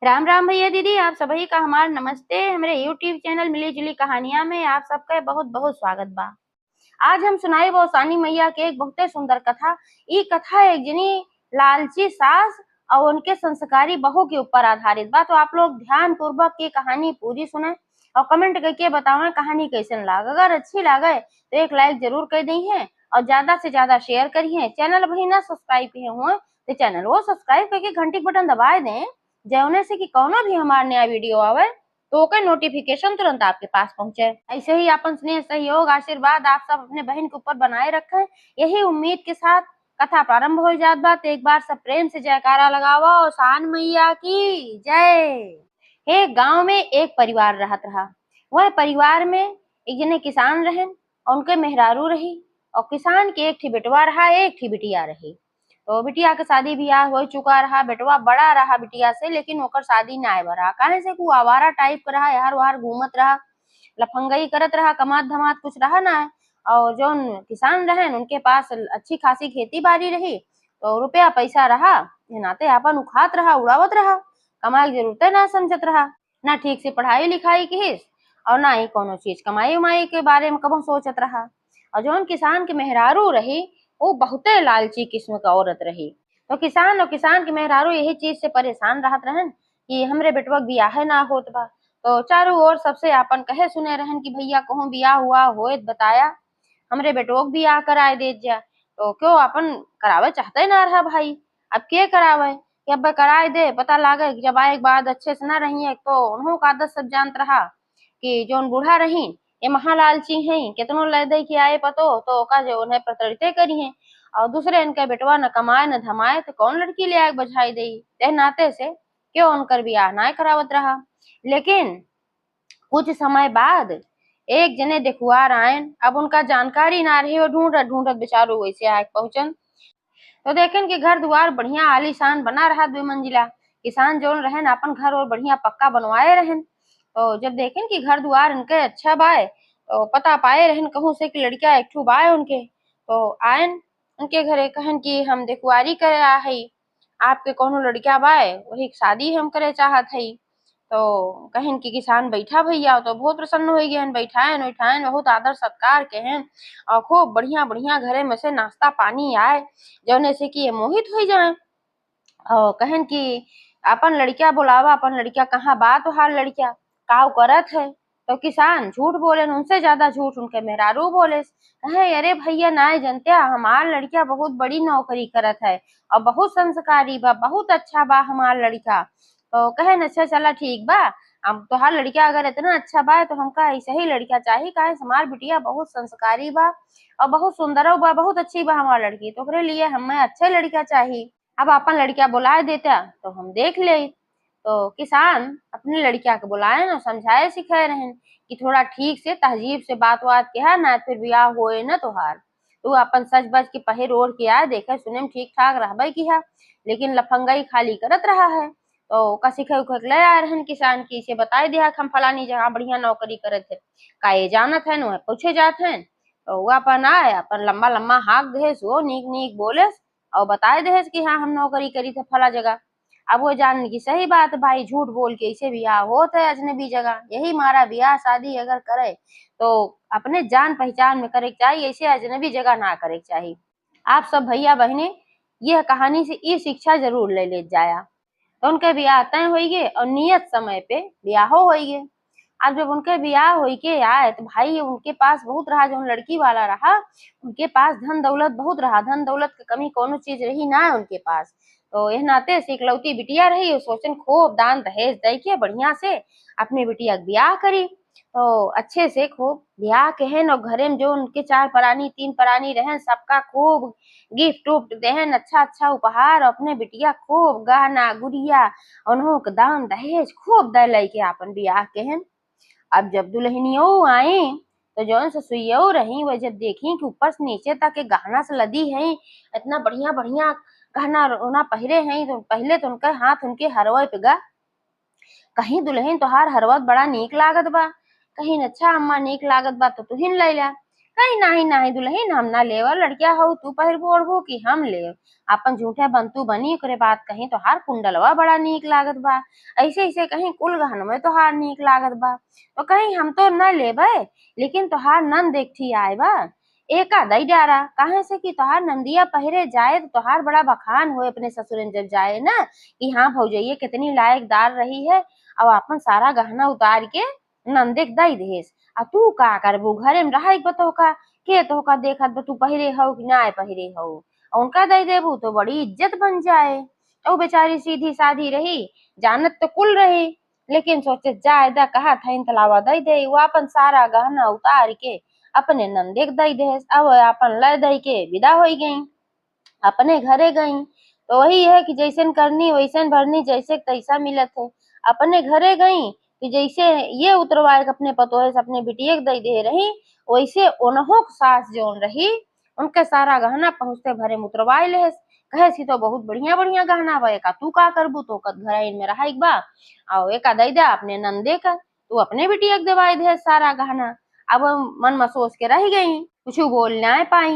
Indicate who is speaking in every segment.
Speaker 1: राम राम भैया दीदी, आप सभी का हमार नमस्ते। हमारे यूट्यूब चैनल मिली जुली कहानियां में आप सबका बहुत बहुत स्वागत बा। आज हम सुनाई वो सानी मैया के एक बहुत सुंदर कथा। ये कथा एक जनी लालची सास और उनके संस्कारी बहू के ऊपर आधारित बा। तो आप लोग ध्यान पूर्वक ये कहानी पूरी सुने और कमेंट करके बतावें कहानी कैसे लाग। अगर अच्छी लागे तो एक लाइक जरूर कर दी है और ज्यादा से ज्यादा शेयर करिए। चैनल अभी ना सब्सक्राइब किए हुए तो चैनल वो सब्सक्राइब करके घंटी बटन दबा दें, जौने से कि कौनो भी हमारा नया वीडियो आवे तो ओकर नोटिफिकेशन तुरंत आपके पास पहुंचे। ऐसे ही अपन स्नेह सहयोग आशीर्वाद आप सब अपने बहन के ऊपर बनाए रखें, यही उम्मीद के साथ कथा प्रारंभ हो जात बा। तो एक बार सब प्रेम से जयकारा लगावा और सान मैया की जय। एक गांव में एक परिवार रहत रहा। वह परिवार में एक जने किसान रहन और उनके मेहरारू रही और किसान के एक ठी बेटवा रहा, एक ठी बिटिया रही। तो बिटिया के शादी ब्याह हो चुका रहा, बेटवा बड़ा रहा बिटिया से, लेकिन ओकर शादी ना आए रहा। काहे से वो आवारा टाइप का रहा, यार वार घूमत रहा, लफंगई करत रहा, कमात धमात कुछ रहा ना है। और जो किसान रहे उनके पास अच्छी खासी खेती बाड़ी रही, तो रुपया पैसा रहा नाते अपन उखात रहा, उड़ावत रहा, कमाई की जरूरत ना समझत रहा। ना ठीक से पढ़ाई लिखाई की और ना ही कोनो चीज कमाई उमाई के बारे में कबो सोचत रहा। और जो किसान के मेहरारू रही वो बहुते लालची किस्म का औरत रही। तो किसान और किसान के मेहरारू यही चीज से परेशान रहत रहन कि हमरे बेटवा बियाह ना होत बा। तो चारों ओर सबसे आपन कहे सुने रहन कि भैया कहूँ बियाह हुआ होत बताया, हमरे बेटवो के बियाह कराए दे जा। तो क्यों अपन करावे चाहते ना रहा भाई, अब के करावे कि अब कराए दे। पता लागे जब आए के बाद अच्छे से ना रही है तो उन्हों का आदत सब जानत रहा कि जोन बूढ़ा रही ये महालालची हैं, कितनो ले दे के आए पतो तो ओका जो उन्हें प्रताड़ित करी है। और दूसरे इनका बेटवा न कमाए न धमाए तो कौन लड़की ले आए बझाई दे। ते नाते से क्यों उनकर बियाह ना करावत रहा। लेकिन कुछ समय बाद एक जने देखुआर आयन, अब उनका जानकारी ना रही और ढूंढत ढूंढत बेचारो वैसे आए पहुंचन। तो देखें कि घर द्वार बढ़िया आलीशान बना रहा, 2 मंजिला। किसान जो रहन अपन घर और बढ़िया पक्का बनवाए रहन। तो जब देखें कि घर द्वार इनके अच्छा बाय तो पता पाए रहन कहूँ से कि लड़किया एक ठू बाय उनके। तो आयन उनके घरे कहन कि हम देखुआरी करे आ हई, आपके कोनो लड़किया बाय वही शादी हम करे चाहत हई। तो कहन कि किसान बैठा भैया, तो बहुत प्रसन्न हो गए, बैठाएन उठाएन बहुत आदर सत्कार कहन और खूब बढ़िया बढ़िया घरे में से नाश्ता पानी आए जौने से कि ये मोहित हो जाए। और कहन कि अपन लड़किया बुलावा, अपन लड़किया कहाँ बात हाल लड़किया काव करत है। तो किसान झूठ बोले, उनसे ज्यादा झूठ उनके मेहरारू बोले। कहे अरे भैया ना जनते हमार लड़किया बहुत बड़ी नौकरी करत है और बहुत संस्कारी बा, बहुत अच्छा बा हमार लड़का। तो कहे अच्छा चला ठीक बा, अब तोहार लड़किया अगर इतना अच्छा बा तो हमका ऐसे ही लड़किया चाहिए। काहे हमार बिटिया बहुत संस्कारी बा और बहुत सुंदर बा, बहुत अच्छी बा हमार लड़की, तो ओकरे लिए हमें अच्छे लड़किया चाहिए। अब अपन लड़किया बुलाए देता तो हम देख ले। तो किसान अपनी लड़किया के बुलाए ना समझाए सिखाए रहन कि थोड़ा ठीक से तहजीब से बात बात किया ना, फिर ब्याह होए न तोहार। तू अपन सच बच के पहिर ओढ़ के आ, देखे सुने में ठीक ठाक रहबे किया, लेकिन लफंगाई खाली करत रहा है। तो का सिखे उखे ले आ रहन किसान की से बताए दिया हम फलानी जगह बढ़िया नौकरी करत है, का ये जानत है न पूछे जात है। तो वो अपन आए अपन लम्बा लम्बा हाँक दे वो नीक नीक बोले और बताए दहेज कि हाँ हम नौकरी करी थे फला जगह। अब वो जान की सही बात भाई, झूठ बोल के इसे ब्याह होता है अजनबी जगह, यही मारा ब्याह शादी अगर करे तो अपने जान पहचान में करे चाहिए, ऐसे अजनबी जगह ना करे चाहिए। आप सब भैया बहने यह कहानी से ये शिक्षा जरूर ले जाया। तो उनके ब्याह तय होइगे और नियत समय पे ब्याहो होइगे। अब जब उनके ब्याह हो के आए तो भाई उनके पास बहुत रहा, जो लड़की वाला रहा उनके पास धन दौलत बहुत रहा, धन दौलत की कमी कोनो चीज रही ना है उनके पास। तो यह नाते से इकलौती बिटिया रही, सोचन खूब दान दहेज दे के बढ़िया से अपनी बिटिया का ब्याह करी। तो अच्छे से खूब ब्याह कहन और घरे में जो उनके 4 प्राणी 3 प्राणी रहन सबका खूब गिफ्ट उफ्ट देहन, अच्छा अच्छा उपहार, अपने बिटिया खूब गहना गुड़िया उन्हों के दान दहेज खूब दे लेके अपन ब्याह कहन। अब जब दुल्हनियों आई तो जौन से सुइयो रही वह जब देखी कि ऊपर से नीचे तक के गहना से लदी है, इतना बढ़िया बढ़िया गहना रोना पहरे हैं, तो पहले तो उनका हाथ उनके हरवा पे गा, कहीं दुल्हन तोहार हरवत बड़ा नीक लागत बा, कहीं अच्छा अम्मा नीक लागत बा तो तुहिन ले ला। कहीं नाही नाही दुल्हन हम ना लेव, लड़किया हो तू पहिरबो ओढ़बो कि हम लेव। अपन झूठे बनतू बनी ओकरे बात कहीं तोहार कुंडलवा बड़ा नीक लागत बा, ऐसे ऐसे कहीं कुल गहनवे तोहार नीक लागत बा। तो कहीं हम तो न लेबे, लेकिन तोहार नन देखती आए बा, एका दई डारा काहे से कि तोहार नंदिया पहिरे जाए तो तोहार बड़ा बखान होए अपने ससुरन जब जाए ना, कि हाँ भौजैया कितनी लायकदार रही है। अब अपन सारा गहना उतार के नंदे के दई देस, आ तू का करबू घरे में रहा बतोका, के तोहका देखत बा तू पहिरे हो कि ना पहिरे हो, उनका दई देबू तो बड़ी इज्जत बन जाए। तो बेचारी सीधी साधी रही, जानत तो कुल रही, लेकिन सोचे जाए दा कहा था इन तलावा दई दे, वो अपन सारा गहना उतार के अपने नंदे के दई देस। अब अपन लय दई के विदा हो गई, अपने घरे गई। तो वही है कि जैसन करनी वैसन भरनी, जैसे तैसा मिलत है। अपने घरे गई कि जैसे ये उतरवाए अपने पतोहे से अपने बिटिया के दई दे रही, वैसे ओनहो सास जोन रही उनके सारा गहना पहुँचते भरे में उतरवाए ले। कहे सी तो बहुत बढ़िया बढ़िया गहना बा, एका तू का करबू तो घर में रहा बा, और एका दई दे अपने नंदे का, तू अपने बिटिया के दवाई दे सारा गहना। अब मन में सोच के रह गई, कुछ बोल ना पाई।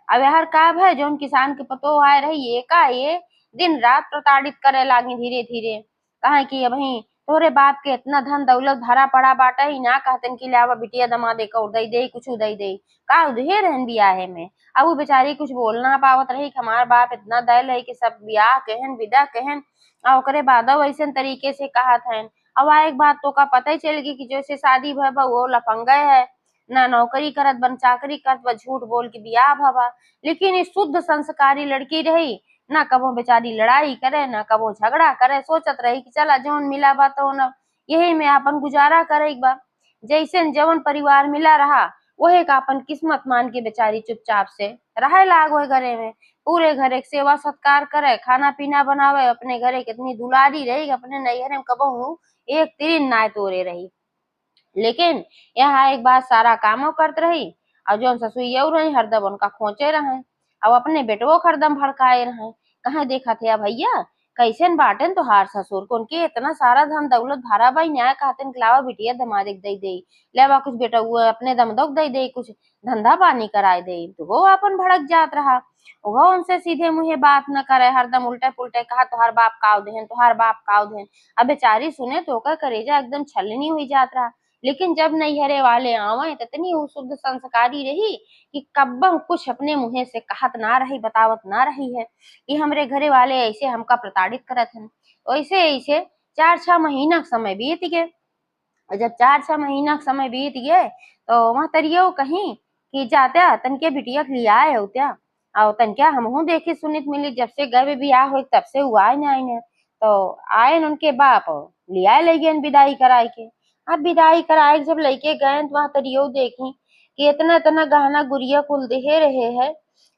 Speaker 1: अब यार का है जोन किसान के पतो आए रही एका ये दिन रात प्रताड़ित करे लागी धीरे धीरे, कहे कि अभी तोरे बाप के इतना धन दौलत भरा पड़ा बाटा ही ना कहतन कि लावा बिटिया दमादे को दई दे कुछ दई दे, का उधे रहन बियाहे में। अब वो बेचारी कुछ बोल ना पावत रही कि हमार बाप इतना दयल है कि सब ब्याह कहन विदा कहन, और ओकरे बाद वैसे तरीके से कहा था। अब एक बात तो का पता ही चल गई कि जैसे शादी भवा वो लफंगा है, ना नौकरी करत बन चाकरी करत बा, झूठ बोल के बियाह भवा। लेकिन ये शुद्ध संस्कारी लड़की रही, ना कबो बेचारी लड़ाई करे ना कबो झगड़ा करे, सोचत रही कि चला जौन मिला बा तो न यही में अपन गुजारा करे बा। जैसे जवन परिवार मिला रहा वही का अपन किस्मत मान के बेचारी चुपचाप से रहे लाग हो घरे में, पूरे घरे सेवा सत्कार करे, खाना पीना बनावे, अपने घरे कितनी दुलारी रही, अपने नैहरे में कबहू एक तिरिन ना तोरे रही। लेकिन यहाँ एक बात सारा कामो करत रही, और जौन ससुइया रही हरदम उनका खोचे रहे, अब अपने बेटवो हरदम भड़काए रहे। कहे देखा थे भैया कैसन बाटन तोहार ससुर को, उनके इतना सारा धन दौलत भरा भाई न्याय कहते लावा बिटिया दमादे दई दे, लेवा कुछ बेटा वो अपने दमदोक दई दे, कुछ धंधा पानी कराए दे, तो वो अपन भड़क जात रहा। वो उनसे सीधे मुंहे बात न करे, हरदम उल्टे पुल्टे कहा तोहार बाप काव देहन तोहार बाप काव देहन। अब बेचारी सुने तो का करेजा एकदम छलनी हुई जात रहा। लेकिन जब नैहरे वाले आवे तो इतनी शुद्ध संस्कारी रही कि कब्बम कुछ अपने मुंह से कहत ना रही, बतावत ना रही है कि हमरे घरे वाले ऐसे हमका प्रताड़ित करत हैं। ऐसे ऐसे 4-6 महीना समय बीत गए, और जब 4-6 महीना समय बीत गए तो वहां तरियो कहीं कि जात्या तनके बिटिया के लिया है होत्या, और तनक्या हमहू देखे सुनित मिली जब से गए बियाह हो तब से हुआ है ना आए, तो आए उनके बाप लिया ले गए विदाई कराए के। अब विदाई कराए के जब लेके गए तो वहां तरियो देखी कि इतना इतना गहना गुड़िया कुल दे रहे है,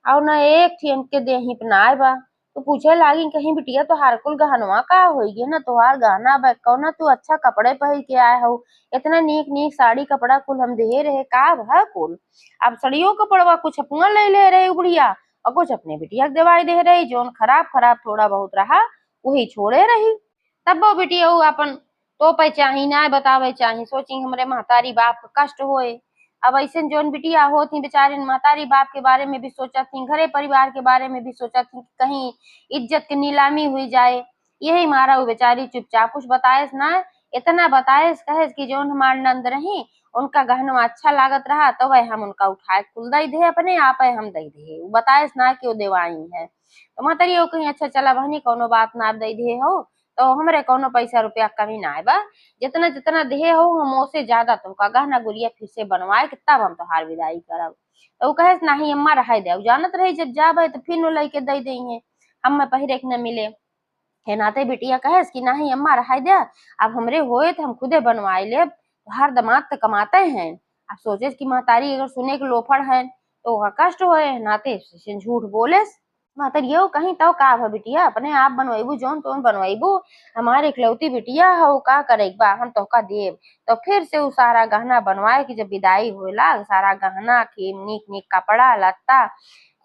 Speaker 1: और न एक थी उनके देही पनाए बा। तो पूछे लागी कहीं बिटिया तोहार कुल गहनवा का होई ना तोहार गहना बा कौना, तू अच्छा कपड़े पहन के आए हो, इतना नीक नीक साड़ी कपड़ा कुल हम दे रहे का भा कुल। अब सड़ियों कपड़वा कुछ अपना ले ले रहे बुढ़िया, और कुछ अपने बिटिया के दवाई दे रही, जोन खराब खराब थोड़ा बहुत रहा वही छोड़े रही। तब वो बिटिया अपन तो पे चाही ना बतावे चाही, सोची हमरे महतारी बाप का कष्ट होए। अब ऐसे जोन बिटिया होती बेचारी महतारी बाप के बारे में भी सोचा थी, घरे परिवार के बारे में भी सोचा थी, कहीं इज्जत की नीलामी हुई जाए। यही मारा वो बेचारी चुपचाप कुछ बताए ना, इतना बताए कहे कि जोन हमार नंद रही उनका गहना अच्छा लागत रहा तो वह हम उनका उठाए कुल दई दे, अपने आप है हम दई दे, बताए ना कि वो देवाई है। तो महतारी कहीं अच्छा चला बहनी कोनो बात ना दई दे हो, तो हमरे कोनो पैसा रुपया कमी ना आए बा, जितना जितना दे हो हम ओसे ज्यादा तुमका गहना गुड़िया फिर से बनवाए के तब हम तोहार विदाई करब। तो वो कहे नहीं अम्मा रह दे, जानत रही जब जाबे तो फिर लई के दई देंगे, हम पहिरे के न मिले। हे नाते बिटिया कहे कि नहीं अम्मा रह दे, अब हमरे होए तो हम खुदे बनवाए ले, हर दमाद तो कमाते हैं। अब सोचे कि महतारी अगर सुने के लोफड़ है तो कष्ट होए, नाते झूठ बोले। महतरियो कहीं तो का भा बिटिया अपने आप बनवाइबू जोन तोन बनवाइबू, हमारे इकलौती बिटिया हो का करेक बा हम तोहका देब। तो फिर से उ सारा गहना बनवाए कि जब विदाई होला सारा गहना के नीक नीक कपड़ा लत्ता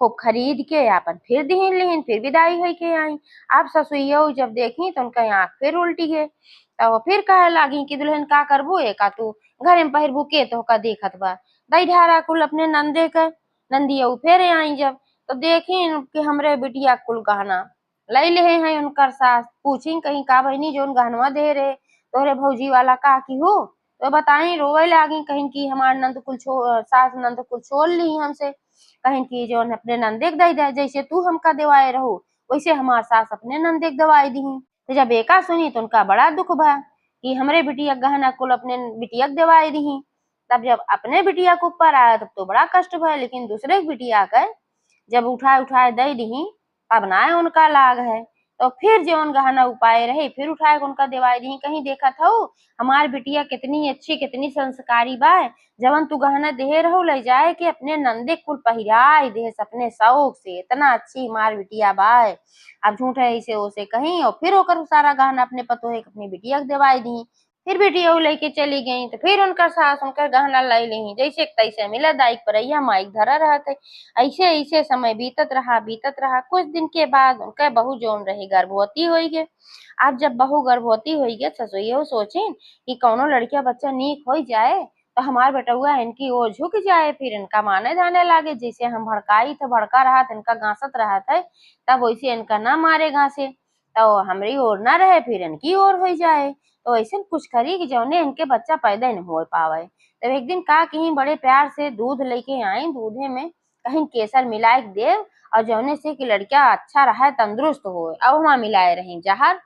Speaker 1: खूब खरीद के अपन फिर दिहिन लिहिन फिर विदाई होई के आई। आप ससुइयो जब देखी तो उनका आँख फिर उल्टी है, तो फिर कहे लागी कि दुल्हन का करबू एका तू घरे में पहिरबू के तोहका देखत बा। दई ढारा कुल अपने नंदे के। नंदिया फेरे आई जब तो देखी कि हमरे बिटिया कुल गहना लई ले हैं उनकर सास। पूछी कहीं का बहनी जोन गहनवा दे रहे तोरे भौजी वाला का की हो, तो बताई रोवे लागी कहीं की हमार नंद कुल सास नंद कुल छोड़ ली हमसे। कहीं की जोन अपने नंदे के दई दे, जैसे तू हमका देवाए रहो वैसे हमार सास अपने नंदे के दवाई दी। तो जब एका सुनी तो उनका बड़ा दुख भा कि हमरे बिटिया गहना कुल अपने बिटिया के दवाई दी। तब जब अपने बिटिया के ऊपर आया तब तो बड़ा कष्ट भय, लेकिन दूसरे की बिटिया के जब उठाए उठाए दे दी तब ना उनका लाग है। तो फिर जौन गहना उपाय रहे फिर उठाए उनका देवाई दी। कहीं देखा था हमार बिटिया कितनी अच्छी कितनी संस्कारी बा, जवन तू गहना दे रहो ले जाए के अपने नंदे कुल पहिराई दे अपने शौक से, इतना अच्छी हमार बिटिया बा। अब झूठे ऐसे ओसे कहीं और फिर ओकर सारा गहना अपने पतोहे के अपनी बिटिया के देवाई दी। फिर बिटिया लेके चली गई तो फिर उनका सास उनका गहना लाई ली, जैसे तैसे मिला दाई परैया माइक धरा रहते। ऐसे ऐसे समय बीतत रहा। कुछ दिन के बाद उनका बहू जोन रही गर्भवती हो गए। अब जब बहू गर्भवती हो गए ससुइया सोचे कि कौनो लड़किया बच्चा नीक हो जाए तो हमार बेटुआ इनकी ओर झुक जाए, फिर इनका माने जाने लागे। जैसे हम भड़काई तो भड़का रहा था इनका गांसत रहा था, तब वैसे इनका ना मारे घासे तो हमारी ओर ना रहे फिर इनकी ओर हो जाए। तो ऐसे कुछ करी कि जौने इनके बच्चा पैदा नहीं हो पावे। तो एक दिन का कहीं बड़े प्यार से दूध लेके आई, दूधे में कहीं केसर मिलाए के देव और जौने से कि लड़का अच्छा रहे तंदुरुस्त हो। अब वहाँ मिलाए रही जहर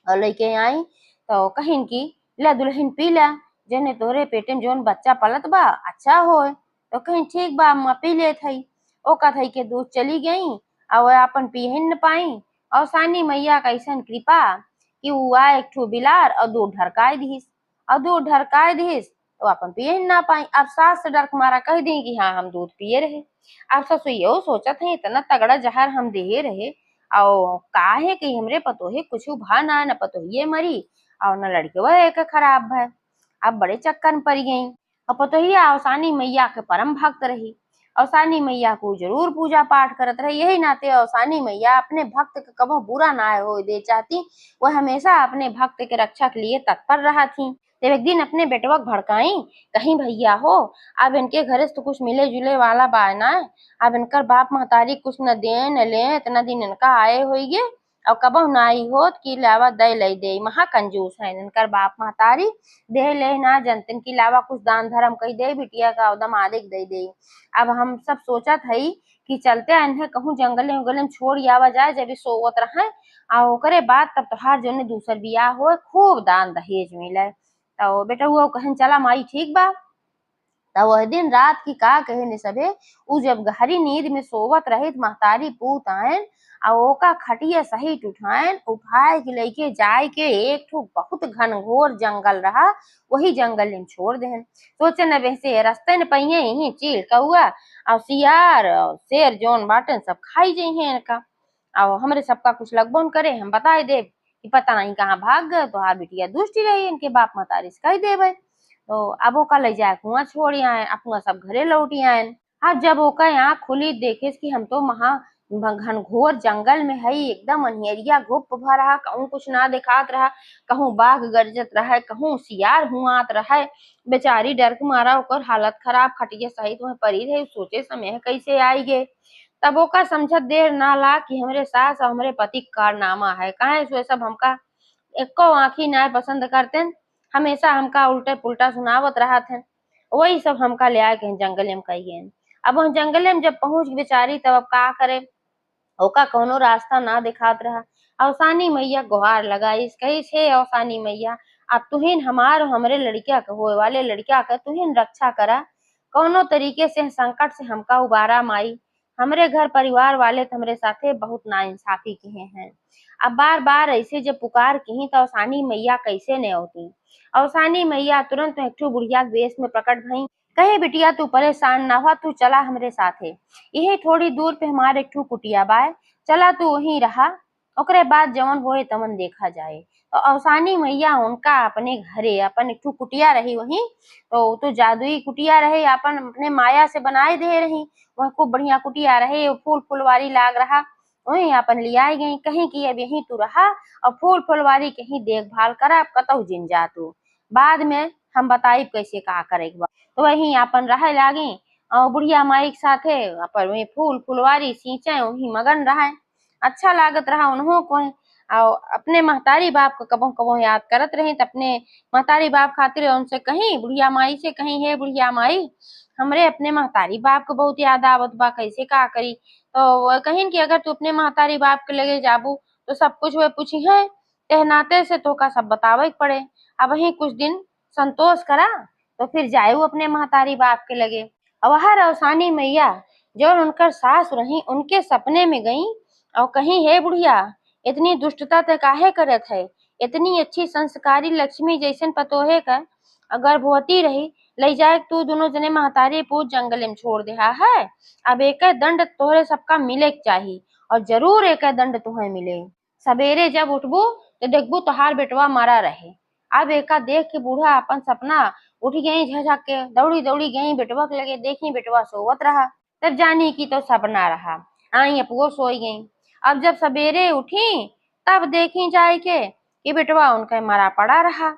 Speaker 1: और लेके आई तो कहीं की ला दुल्हन पी ला, जने तोरे पेटे में जोन बच्चा पलत बा अच्छा होए। तो कहीं ठीक बा अम्मा पी ले थई। ओ कथई के दूध चली गई और अपन पी ही न पाई। और सानी मैया का ऐसन कृपा कि वो आए एक ठो बिलार और दूध ढरकाए दीस और दूध ढरकाए दीस तो अपन पिए ना पाई। अब सास से डर के मारा कह दी कि हाँ हम दूध पिए रहे। अब ससुइयो सोचत है इतना तगड़ा जहर हम दे रहे और काहे कि हमरे पतोहे कुछ भा ना न पतोहिए मरी और न लड़के एक खराब है। अब बड़े चक्कर में पड़ गई। और पतोहिया अवसानी मैया के परम भक्त रही। अवसानी मैया को जरूर पूजा पाठ करत रहे, यही नाते अवसानी मैया अपने भक्त के कबो बुरा ना हो दे चाहती। वह हमेशा अपने भक्त के रक्षा के लिए तत्पर रहा थी। जब एक दिन अपने बेटवा भड़काई कहीं भैया हो अब इनके घरे से तो कुछ मिले जुले वाला बाना, अब इनकर बाप महतारी कुछ न दे न ले, इतना दिन इनका आए होइगे और कबहू ना आई होत कि लावा दे ले दे। महा कंजूस है इनकर बाप महतारी, दे ले ना जनतन की लावा कुछ दान धर्म कही दे बिटिया का उदम आदि दे दे। अब हम सब सोचत हई कि चलते इन्हें कहूँ जंगले उंगले में छोड़ आवा जाए जब सोवत रहे और ओकरे बाद तब तोहार जोने दूसर बियाह हो खूब दान दहेज मिले। तो बेटा वो कहन चला माई ठीक बा। तब वह दिन रात की का कहने सबे उ जब गहरी नींद में सोवत रहित महतारी पूत आयन और ओका खटिया सहित उठायन उठाए के लेके जाए के एक ठो बहुत घनघोर जंगल रहा वही जंगल में छोड़ देहन। सोचे न वैसे रास्ते न पहिए यही चील कौआ और सियार और शेर जोन बाटन सब खाई जइहे इनका और हमरे सबका कुछ लगबो न करे हम बताए देव कि पता नहीं कहाँ भाग गए। तो हार बिटिया दुष्टी रही इनके बाप महतारी से कह देवे तो अब ओका ले जाए कुआं छोड़ आए अपना सब घरे लौट आए। अब जब ओका आँख खुली देखे कि हम तो महा घनघोर जंगल में है एकदम अंधेरिया घुप भर रहा, कहूँ कुछ ना दिखात रहा, कहूँ बाघ गरजत रहा, कहूँ सियार हुआत रहा। बेचारी डर के मारा ओकर हालत खराब खटिया सहित वह पड़ी रहे, सोचे समय कैसे आई गे। तब ओका समझत देर ना ला कि हमरे सास और हमरे पति कारनामा है, काहे सो सब हमका एको आँखी ना पसंद करते, हमेशा हमका उल्टे पुल्टा सुनावत रहत है। वही सब हमका ले आए कहीं जंगल में कही। अब वह जंगल में जब पहुंच बेचारी तब अब का करे, ओका कोनो रास्ता ना दिखात रहा। अवसानी मैया गुहार लगाई कही छे अवसानी मैया अब तुहिन हमार हमरे लड़किया के होए वाले लड़किया के तुहिन रक्षा करा, कौनो तरीके से संकट से हमका उबारा माई। हमरे घर परिवार वाले तो हमरे साथे बहुत नाइंसाफी किए हैं। अब बार बार ऐसे जब पुकार की तो अवसानी मैया कैसे न होती। अवसानी मैया तुरंत एक ठो बुढ़िया के वेश में प्रकट भई, कहे बिटिया तू परेशान ना हुआ, तू चला हमरे साथे, यही थोड़ी दूर पे हमारे एक ठो कुटिया बाय, चला तू वहीं रहा, ओकरे बाद जवन होए तवन देखा जाए। तो अवसानी मैया उनका अपने घरे अपन एक ठो कुटिया रही वहीं, तो जादुई कुटिया रहे अपन अपने माया से बनाए दे रही। वह खूब बढ़िया कुटिया रहे, फूल फुलवारी लाग रहा, वहीं अपन लियाई गई कहीं की अब यहीं तू रहा और फूल फुलवारी कहीं देखभाल करा, अब कतहु जिन जा तू, बाद में हम बताई कैसे का करे। तो वही आपन रहे लागी और बुढ़िया माई के साथे अपन में फूल फुलवारी सींचे वही मगन रहा। अच्छा लागत रहा उन्हों को। और अपने महतारी बाप को कबो कबो याद करत रही त अपने महतारी बाप खातिर उनसे कहीं बुढ़िया माई से कहीं, हे बुढ़िया माई हमरे अपने महतारी बाप को बहुत याद आवत बा, कैसे का करी। तो कहीं कि अगर तू अपने महतारी बाप के लगे जाबू तो सब कुछ वे पूछी है, कहनाते से तो का सब बतावे के पड़े। अब वही कुछ दिन संतोष करा तो फिर जायू अपने महतारी बाप के लगे। और वह रौसानी मैया जो उनकर सास रही उनके सपने में गई और कहीं, हे बुढ़िया इतनी दुष्टता ते काहे करत है, इतनी अच्छी संस्कारी लक्ष्मी जैसन पतोहे का गर्भवती रही, ले जाए तू दोनों जने महतारी पूत जंगल में छोड़ दिया है। अब एक दंड तोहरे सबका मिले चाहिए और जरूर एक दंड तुम्हें मिले। सवेरे जब उठबू तो देखबू तोहार बेटवा मरा रहे। अब एका देख के बूढ़ा अपन सपना उठ गई, झझक के दौड़ी दौड़ी गई बेटवा के लगे, देखी बेटवा सोवत रहा। तब जानी की तो सपना रहा, आई अपो सोई गई। अब जब सवेरे उठी तब देखी जाए कि बेटवा उनका मरा पड़ा रहा।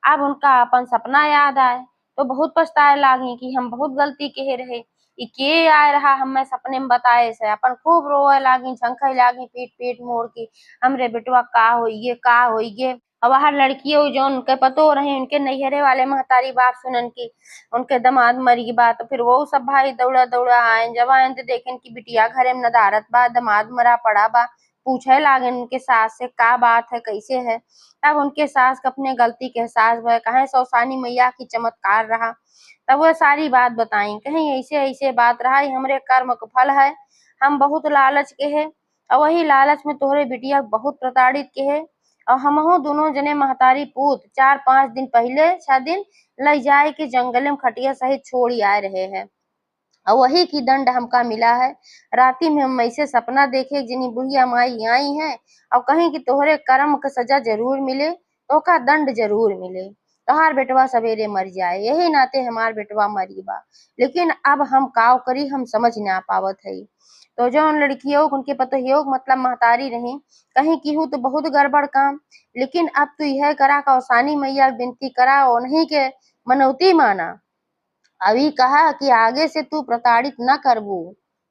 Speaker 1: अब उनका अपन सपना याद आए तो बहुत पछताए लागी कि हम बहुत गलती कहे रहे, के आए रहा हमें सपने में बताए से। अपन खूब रोए लागी, झंखे लागी पीट पीट मोड़ की, हमरे बेटवा का होइए का होइए। अब हर लड़कियों जो उनके पतो रहे उनके नैहरे वाले महतारी बाप सुनन की उनके दामाद मरी बात, तो फिर वो सब भाई दौड़ा दौड़ा आए। जब आए तो देखें कि बिटिया घरे में नदारत बा, दामाद मरा पड़ा बा। पूछे लागे उनके सास से का बात है, कैसे है। तब उनके सास को अपने गलती के एहसास भय, कहे सौसानी मैया की चमत्कार रहा। तब वह सारी बात बताई, कहीं ऐसे ऐसे बात रहा, हमरे कर्म का फल है, हम बहुत लालच के है और वही लालच में तोहरे बिटिया बहुत प्रताड़ित के है। और हमहू दोनों जने महतारी पूत 4-5 दिन पहले 6 दिन ले जाए के जंगल में खटिया सहित छोड़ आए रहे हैं और वही की दंड हमका मिला है। राती में हम ऐसे सपना देखे जिनी बुढ़िया माई आई है और कहीं कि तोहरे कर्म का सजा जरूर मिले, तो का दंड जरूर मिले, तोहार बेटवा सवेरे मर जाए। यही नाते हमार बेटवा मरी बा, लेकिन अब हम काव करी हम समझ ना पावत है। तो जो उन लड़कियों उनके पतोहियों मतलब महतारी रही, कहीं की तो बहुत गड़बड़ काम, लेकिन अब तू यह करा कौसानी मैया विनती करा उन्हीं के मनौती माना। अभी कहा कि आगे से तू प्रताड़ित न करबू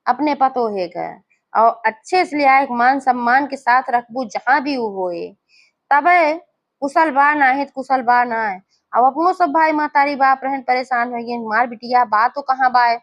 Speaker 1: अपने पतोहे का और अच्छे से लिया मान सम्मान के साथ रखबू जहां भी वो होए, तबे कुशल बा नाहे कुशल बा ना है। अब अपनो सब भाई महतारी बाप रहन परेशान हो गए, हमार बिटिया बा तो कहाँ बाए,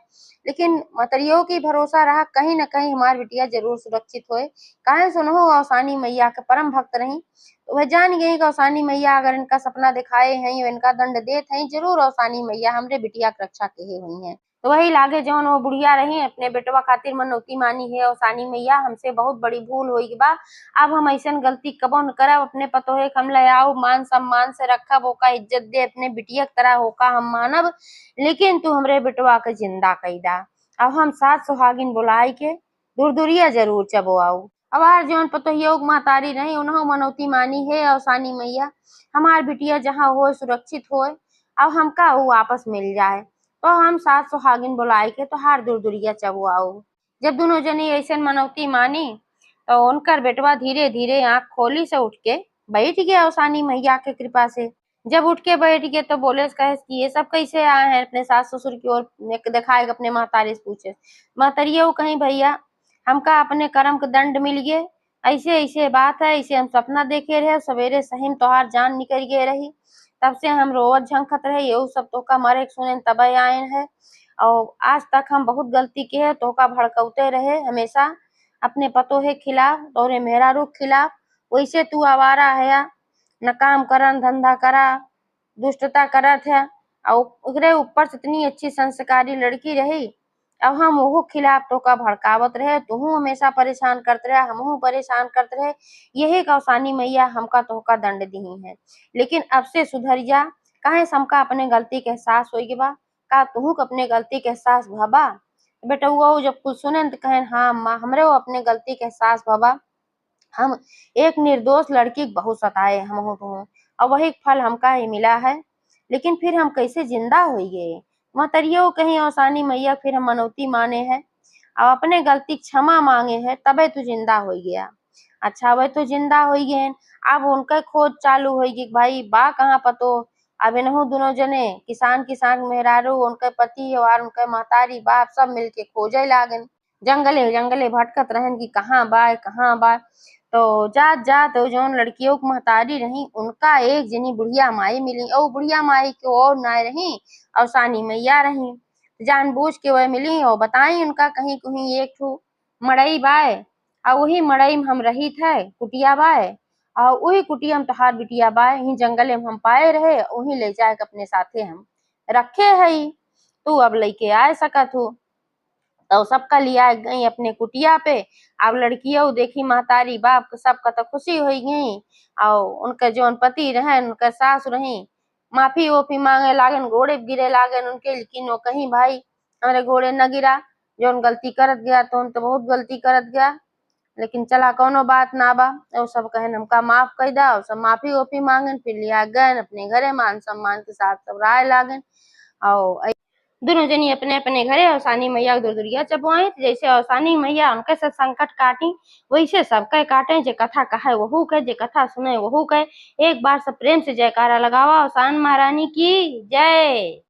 Speaker 1: लेकिन मतरियों की भरोसा रहा कहीं न कहीं हमार बिटिया जरूर सुरक्षित होए। काहे सुनो गौसानी मैया के परम भक्त रही, तो वह जान गई गौसानी मैया अगर इनका सपना दिखाए हैं इनका दंड देत हैं, जरूर गौसानी मैया हमरे बिटिया की रक्षा के हुई है। तो वही लागे जौन वो बुढ़िया रही अपने बेटवा खातिर मनौती मानी है गौसानी मैया हमसे बहुत बड़ी भूल होई बा। अब हम ऐसन गलती कबो न करब, अपने पतोहे हम ले आओ मान सम्मान से रखब, ओका इज्जत दे अपने बिटिया की तरह होका हम मानब, लेकिन तू हमरे बेटवा के जिंदा कई दा। अब हम सात सुहागिन बुलाई के दूर दूरिया जरूर चबो आओ। अब आर जौन पतोहियो महतारी रही उन्हों मनौती मानी है अवसानी मैया हमार बिटिया जहाँ हो सुरक्षित होए अब हमका वो वापस मिल जाए। तो हम सात सुहागिन बुलाई के तो हार दूर दूरिया चबो आओ। जब दोनों जनी ऐसे मनौती मानी तो उनकर बेटवा धीरे धीरे आंख खोली से उठ के बैठ गया अवसानी मैया के कृपा से। जब उठ के बैठ गए तो बोले कहे कि ये सब कैसे आए हैं अपने सास ससुर की ओर दिखाए अपने महतारी से पूछे। महतरिया वो कहीं भैया हमका अपने कर्म का दंड मिल गए, ऐसे ऐसे बात है, ऐसे हम सपना देखे रहे सवेरे सही में तोहार जान निकल गए रही, तब से हम रोवत झंखत रहे ये सब तो का मारे सुने तब आए है। और आज तक हम बहुत गलती की है तो का भड़कौते रहे हमेशा अपने पतोहे खिलाफ तोरे मेहरारू खिलाफ, वैसे तू आवारा है न काम करन धंधा करा दुष्टता करत है और ओकरे ऊपर से इतनी अच्छी संस्कारी लड़की रही। अब हम ओहू खिलाफ तो का भड़कावत रहे, तुहू हमेशा परेशान करते रहे हमहू परेशान करते रहे, यही कौसानी मैया हमका तोहका दंड दी है, लेकिन अब से सुधर जा। काहे हमका अपने गलती के एहसास हो बा, का तुहू अपने गलती के एहसास भबा। बेटा वो जब कुछ सुने तो कहे हाँ माँ हमरे वो अपने गलती के एहसास भबा, हम एक निर्दोष लड़की बहुत सताए हम हो तो और वही फल हमका ही मिला है, लेकिन फिर हम कैसे जिंदा होइए। महतरियो कहीं आसानी मैया फिर हम मनौती माने हैं और अपने गलती क्षमा मांगे हैं तबे तू जिंदा हो गया। अच्छा वह तो जिंदा हो गए अब उनका खोज चालू होगी भाई बा कहाँ पतो अब इनहु दोनों जने किसान किसान मेहरारू उनके पति और उनके महतारी बाप सब मिलके खोजे लागन, जंगले जंगले भटकत रहन कि कहाँ बा कहाँ बा। तो जात जात जौन लड़कियों की महतारी रही उनका एक जनी बुढ़िया माई मिली, और बुढ़िया माई के और ना रही अवसानी मैया रही। जानबूझ के वह मिली और बताई उनका कहीं कहीं एक ठो मड़ई बाय, और वही मड़ई में हम रही थे कुटिया बाय, और वही कुटिया में तोहार बिटिया बाय, ही जंगले में हम पाए रहे वही ले जाए अपने साथे हम रखे हई, तू अब लेके आ सकत हो। तो सबका लिया गई अपने कुटिया पे। अब लड़कियों देखी महतारी बाप सबका तो खुशी हो गई, और उनके जौन पति रहे उनके सास रही माफी ओफी मांगे लागन, घोड़े गिरे लागन उनके, लेकिन वो कहीं भाई हमारे घोड़े न गिरा, जौन गलती करत गया तो बहुत गलती करत गया, लेकिन चला कौनो बात ना बा। वो सब कहन हमका माफ कर दा, सब माफी ओफी मांगन, फिर लिया गए अपने घरे मान सम्मान के साथ सब राय लागन। और दोनों जनी अपने अपने घरे अवसानी मैया दूर दुरिया चबुआई, जैसे अवसानी मैया उनके सब संकट काटी वैसे सबके काटे, जे कथा कहे वहू कहे, जे कथा सुने वहू कहे। एक बार सब प्रेम से जयकारा लगावा अवसान महारानी की जय।